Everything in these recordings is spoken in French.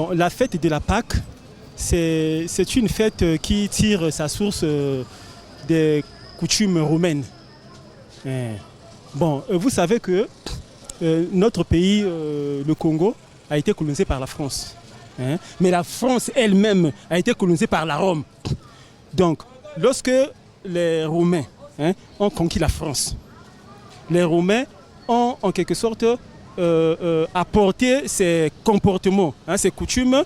Bon, la fête de la Pâque, c'est une fête qui tire sa source des coutumes romaines. Bon, vous savez que notre pays, le Congo, a été colonisé par la France. Mais la France elle-même a été colonisée par la Rome. Donc, lorsque les Romains ont conquis la France, les Romains ont en quelque sorte apporté ces comportements, ces coutumes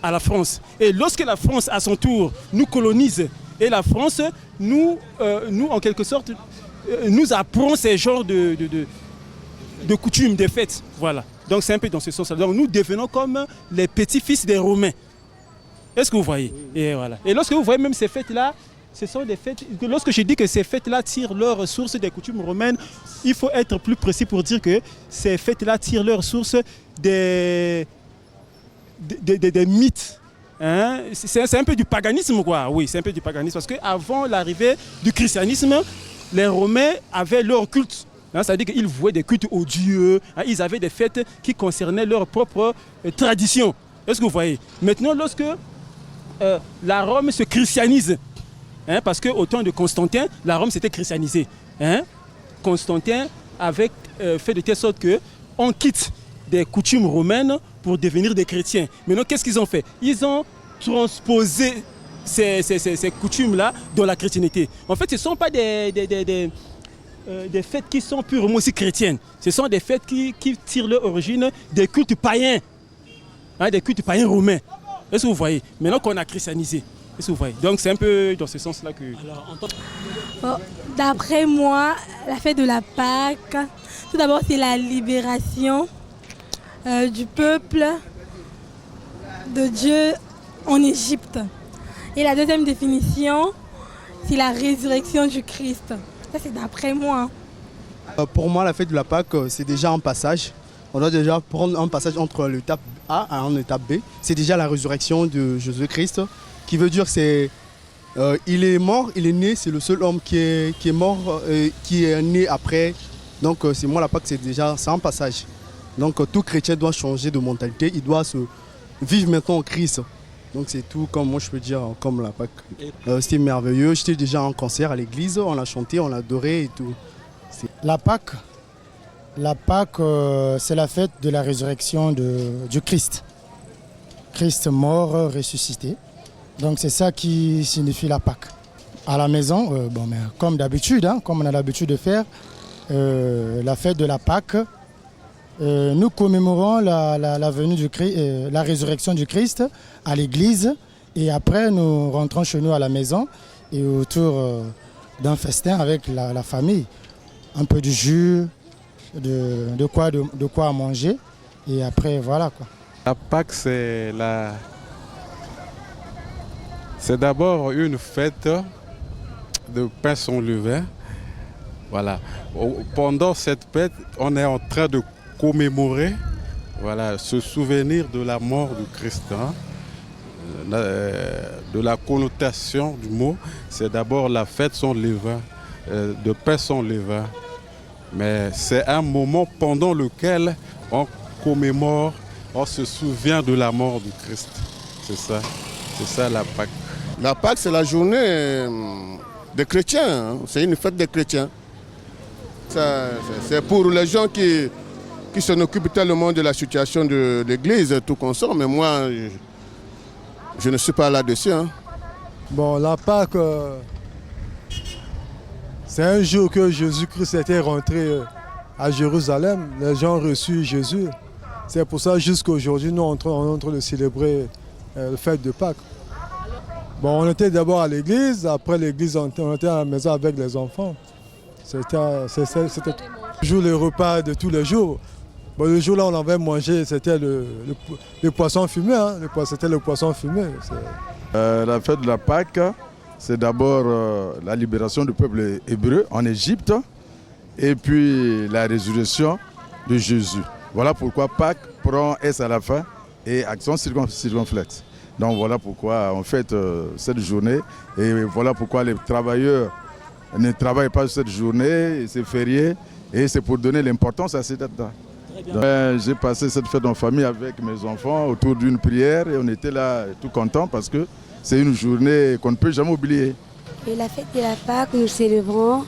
à la France. Et lorsque la France, à son tour, nous colonise, et la France, nous en quelque sorte, nous apprend ces genres de coutumes, de fêtes. Voilà. Donc c'est un peu dans ce sens-là. Donc nous devenons comme les petits-fils des Romains. Est-ce que vous voyez? Et voilà. Et lorsque vous voyez même ces fêtes-là, ce sont des fêtes. Lorsque je dis que ces fêtes-là tirent leur source des coutumes romaines, il faut être plus précis pour dire que ces fêtes-là tirent leur source des mythes. C'est un peu du paganisme, quoi. Oui, c'est un peu du paganisme. Parce qu'avant l'arrivée du christianisme, les Romains avaient leur culte. C'est-à-dire qu'ils vouaient des cultes aux dieux. Ils avaient des fêtes qui concernaient leur propre tradition. Est-ce que vous voyez? Maintenant, lorsque la Rome se christianise, parce qu'au temps de Constantin, la Rome s'était christianisée. Constantin avait fait de telle sorte qu'on quitte des coutumes romaines pour devenir des chrétiens. Maintenant, qu'est-ce qu'ils ont fait? Ils ont transposé ces coutumes-là dans la chrétienté. En fait, ce ne sont pas des fêtes qui sont purement aussi chrétiennes. Ce sont des fêtes qui tirent leur origine des cultes païens. Des cultes païens romains. Est-ce que vous voyez? Maintenant qu'on a christianisé. Est-ce que vous voyez? Donc c'est un peu dans ce sens-là que... D'après moi, la fête de la Pâque, tout d'abord c'est la libération du peuple de Dieu en Égypte. Et la deuxième définition, c'est la résurrection du Christ. Ça c'est d'après moi. Pour moi, la fête de la Pâque, c'est déjà un passage. On doit déjà prendre un passage entre l'étape A et l'étape B. C'est déjà la résurrection de Jésus-Christ, qui veut dire que il est mort, il est né, c'est le seul homme qui est mort, qui est né après. Donc c'est moi la Pâque, c'est un passage. Donc tout chrétien doit changer de mentalité, il doit se vivre maintenant en Christ. Donc c'est tout comme moi je peux dire comme la Pâque. C'était merveilleux, j'étais déjà en concert à l'église, on a chanté, on a adoré et tout. La Pâque, c'est la fête de la résurrection du Christ. Christ mort, ressuscité. Donc c'est ça qui signifie la Pâque. À la maison, mais comme d'habitude, comme on a l'habitude de faire, la fête de la Pâque, nous commémorons la venue du Christ, la résurrection du Christ à l'église. Et après, nous rentrons chez nous à la maison et autour d'un festin avec la famille. Un peu de jus, de quoi à manger. Et après, voilà quoi. La Pâque, c'est d'abord une fête de pain sans levain. Voilà. Pendant cette fête, on est en train de commémorer, se souvenir de la mort du Christ. De la connotation du mot, c'est d'abord la fête sans levain, de pain sans levain. Mais c'est un moment pendant lequel on commémore, on se souvient de la mort du Christ. C'est ça la Pâque. La Pâque, c'est la journée des chrétiens, c'est une fête des chrétiens. C'est pour les gens qui s'en occupent tellement de la situation de l'Église, tout consort, mais moi, je ne suis pas là-dessus. Bon, la Pâque, c'est un jour que Jésus-Christ était rentré à Jérusalem. Les gens ont reçu Jésus. C'est pour ça jusqu'à aujourd'hui, nous, on est en train de célébrer la fête de Pâques. Bon, on était d'abord à l'église, après l'église, on était à la maison avec les enfants. C'était toujours le repas de tous les jours. Bon, le jour là, on avait mangé, c'était le poisson fumé. C'était le poisson fumé. La fête de la Pâque, c'est d'abord la libération du peuple hébreu en Égypte et puis la résurrection de Jésus. Voilà pourquoi Pâques prend S à la fin et accent circonflexe. Donc voilà pourquoi on fête cette journée et voilà pourquoi les travailleurs ne travaillent pas cette journée, c'est férié et c'est pour donner l'importance à cette date-là. J'ai passé cette fête en famille avec mes enfants autour d'une prière et on était là tout contents parce que c'est une journée qu'on ne peut jamais oublier. Et la fête de la Pâque, nous célébrons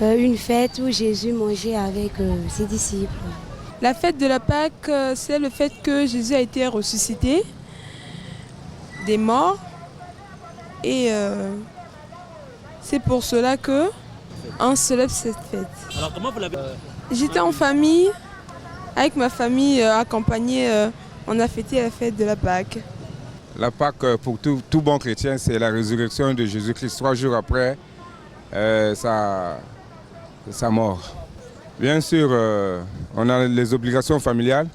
une fête où Jésus mangeait avec ses disciples. La fête de la Pâque, c'est le fait que Jésus a été ressuscité des morts. Et c'est pour cela qu'on célèbre cette fête. Alors comment vous l'avez J'étais en famille, avec ma famille accompagnée, on a fêté la fête de la Pâque. La Pâque, pour tout bon chrétien, c'est la résurrection de Jésus-Christ 3 jours après sa mort. Bien sûr, on a les obligations familiales,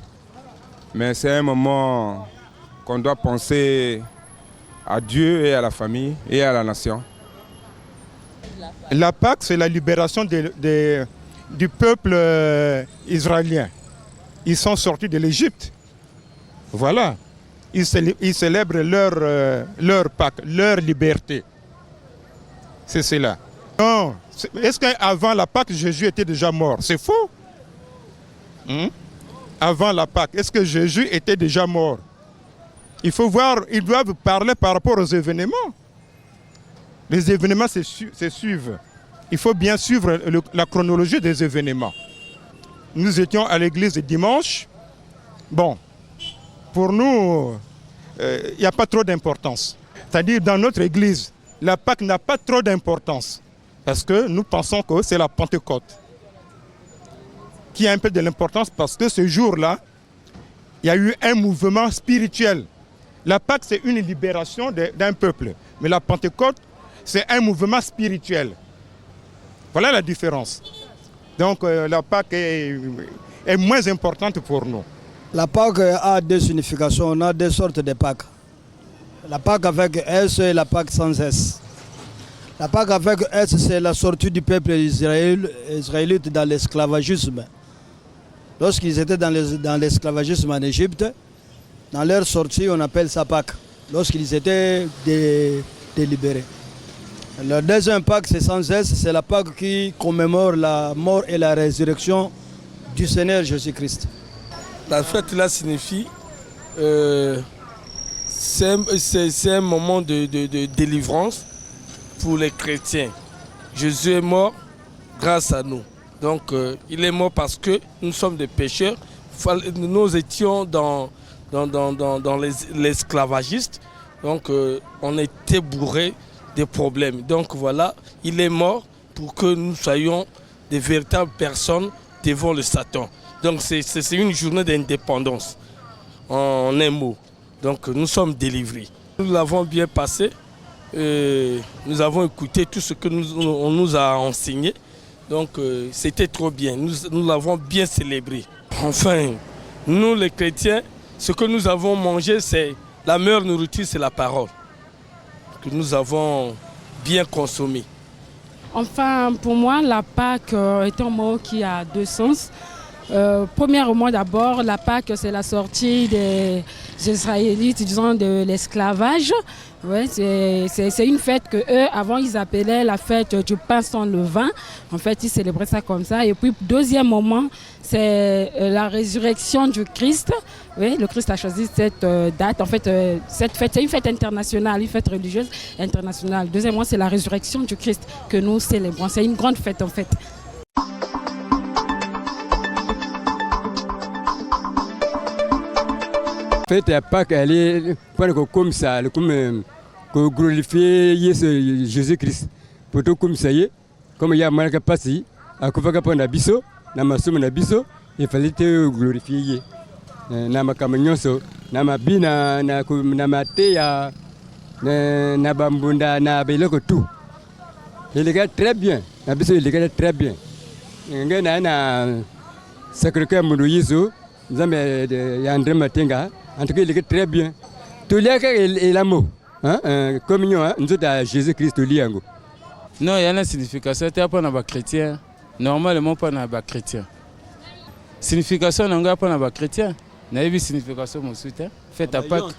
mais c'est un moment qu'on doit penser à Dieu et à la famille et à la nation. La Pâque, c'est la libération du peuple israélien. Ils sont sortis de l'Égypte. Voilà. Ils célèbrent leur Pâque, leur liberté. C'est cela. Non. Est-ce qu'avant la Pâque, Jésus était déjà mort? C'est faux. Avant la Pâque, est-ce que Jésus était déjà mort? Il faut voir, ils doivent parler par rapport aux événements. Les événements se suivent. Il faut bien suivre la chronologie des événements. Nous étions à l'église dimanche. Bon, pour nous, il n'y a pas trop d'importance. C'est-à-dire dans notre église, la Pâque n'a pas trop d'importance. Parce que nous pensons que c'est la Pentecôte qui a un peu de l'importance parce que ce jour-là, il y a eu un mouvement spirituel. La Pâque, c'est une libération d'un peuple. Mais la Pentecôte, c'est un mouvement spirituel. Voilà la différence. Donc la Pâque est moins importante pour nous. La Pâque a deux significations. On a deux sortes de Pâques. La Pâque avec S et la Pâque sans S. La Pâque avec S, c'est la sortie du peuple israélite dans l'esclavagisme. Lorsqu'ils étaient dans l'esclavagisme en Égypte, dans leur sortie, on appelle ça Pâque, lorsqu'ils étaient délibérés. Le deuxième Pâque, c'est sans S, c'est la Pâque qui commémore la mort et la résurrection du Seigneur Jésus-Christ. La fête là signifie, c'est un moment de délivrance pour les chrétiens. Jésus est mort grâce à nous. Donc il est mort parce que nous sommes des pécheurs. Nous étions dans l'esclavagisme. Donc on était bourrés des problèmes. Donc voilà, il est mort pour que nous soyons des véritables personnes devant le Satan. Donc c'est une journée d'indépendance, en un mot. Donc nous sommes délivrés. Nous l'avons bien passé. Nous avons écouté tout ce que on nous a enseigné. Donc c'était trop bien. Nous l'avons bien célébré. Enfin, nous les chrétiens, ce que nous avons mangé, c'est la meilleure nourriture, c'est la parole que nous avons bien consommée. Enfin, pour moi, la Pâque est un mot qui a deux sens. Premièrement, d'abord, la Pâque, c'est la sortie des Israélites, disons, de l'esclavage. Ouais, c'est une fête que eux, avant, ils appelaient la fête du pain sans levain. En fait, ils célébraient ça comme ça. Et puis, deuxième moment, c'est la résurrection du Christ. Oui, le Christ a choisi cette date. En fait, cette fête, c'est une fête internationale, une fête religieuse internationale. Deuxièmement, c'est la résurrection du Christ que nous célébrons. C'est une grande fête, en fait. Fête à Pâques, elle est comme ça, comme glorifier Jésus-Christ. Pour tout comme ça y est, comme il y a mal passé, à Koufaka pour Nabiso, Namasum Nabiso, il fallait te glorifier. Nama Kamanyoso, Nama Bina, Namatea, Nabambunda, Nabeloko tout. Il est très bien, Nabiso il est très bien. Il y a un sacré-cœur Mourouizo, Yandre Matenga. En tout cas, il est très bien. Tout le monde est l'amour. Communion, nous sommes à Jésus-Christ. Non, il y a une signification. Tu n'es pas un chrétien. Normalement, pas un chrétien. Signification, on n'a pas un chrétien. Il y a une signification, mon soutien. Faites à Pâques.